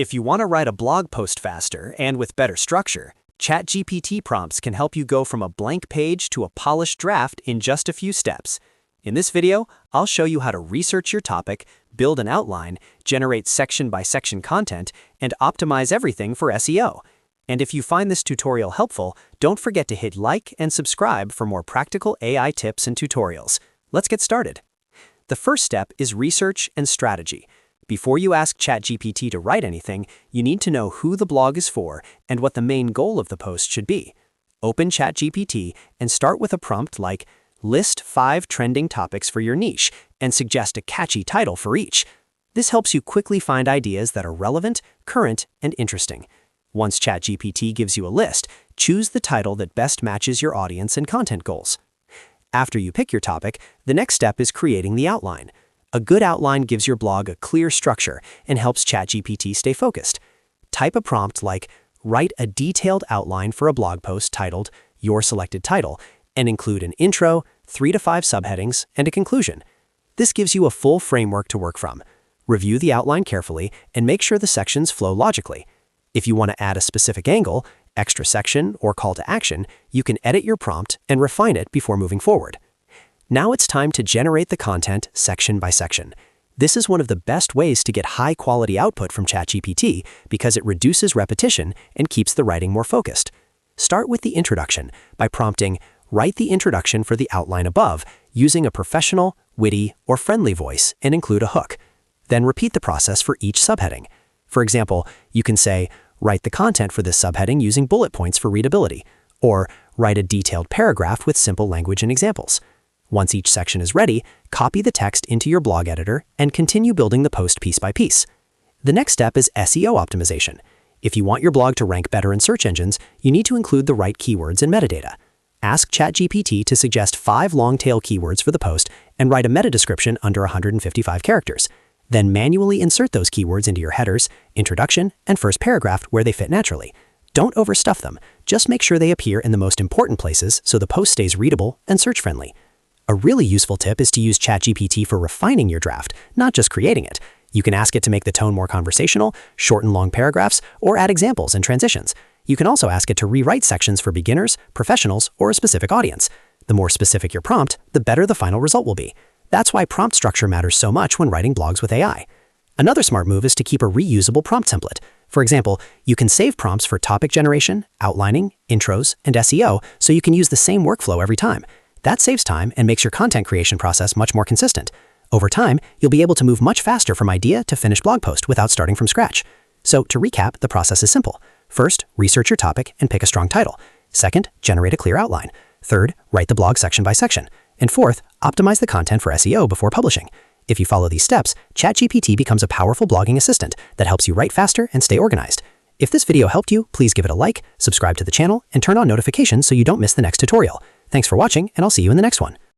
If you want to write a blog post faster and with better structure, ChatGPT prompts can help you go from a blank page to a polished draft in just a few steps. In this video, I'll show you how to research your topic, build an outline, generate section-by-section content, and optimize everything for SEO. And if you find this tutorial helpful, don't forget to hit like and subscribe for more practical AI tips and tutorials. Let's get started. The first step is research and strategy. Before you ask ChatGPT to write anything, you need to know who the blog is for and what the main goal of the post should be. Open ChatGPT and start with a prompt like, "List 5 trending topics for your niche," and suggest a catchy title for each. This helps you quickly find ideas that are relevant, current, and interesting. Once ChatGPT gives you a list, choose the title that best matches your audience and content goals. After you pick your topic, the next step is creating the outline. A good outline gives your blog a clear structure and helps ChatGPT stay focused. Type a prompt like, "Write a detailed outline for a blog post titled Your Selected Title," and include an intro, 3 to 5 subheadings, and a conclusion. This gives you a full framework to work from. Review the outline carefully and make sure the sections flow logically. If you want to add a specific angle, extra section, or call to action, you can edit your prompt and refine it before moving forward. Now it's time to generate the content section by section. This is one of the best ways to get high-quality output from ChatGPT because it reduces repetition and keeps the writing more focused. Start with the introduction by prompting, "Write the introduction for the outline above," using a professional, witty, or friendly voice and include a hook. Then repeat the process for each subheading. For example, you can say, "Write the content for this subheading using bullet points for readability," or "Write a detailed paragraph with simple language and examples." Once each section is ready, copy the text into your blog editor and continue building the post piece by piece. The next step is SEO optimization. If you want your blog to rank better in search engines, you need to include the right keywords and metadata. Ask ChatGPT to suggest 5 long-tail keywords for the post and write a meta description under 155 characters. Then manually insert those keywords into your headers, introduction, and first paragraph where they fit naturally. Don't overstuff them. Just make sure they appear in the most important places so the post stays readable and search-friendly. A really useful tip is to use ChatGPT for refining your draft, not just creating it. You can ask it to make the tone more conversational, shorten long paragraphs, or add examples and transitions. You can also ask it to rewrite sections for beginners, professionals, or a specific audience. The more specific your prompt, the better the final result will be. That's why prompt structure matters so much when writing blogs with AI. Another smart move is to keep a reusable prompt template. For example, you can save prompts for topic generation, outlining, intros, and SEO so you can use the same workflow every time. That saves time and makes your content creation process much more consistent. Over time, you'll be able to move much faster from idea to finished blog post without starting from scratch. So to recap, the process is simple. First, research your topic and pick a strong title. Second, generate a clear outline. Third, write the blog section by section. And fourth, optimize the content for SEO before publishing. If you follow these steps, ChatGPT becomes a powerful blogging assistant that helps you write faster and stay organized. If this video helped you, please give it a like, subscribe to the channel, and turn on notifications so you don't miss the next tutorial. Thanks for watching, and I'll see you in the next one.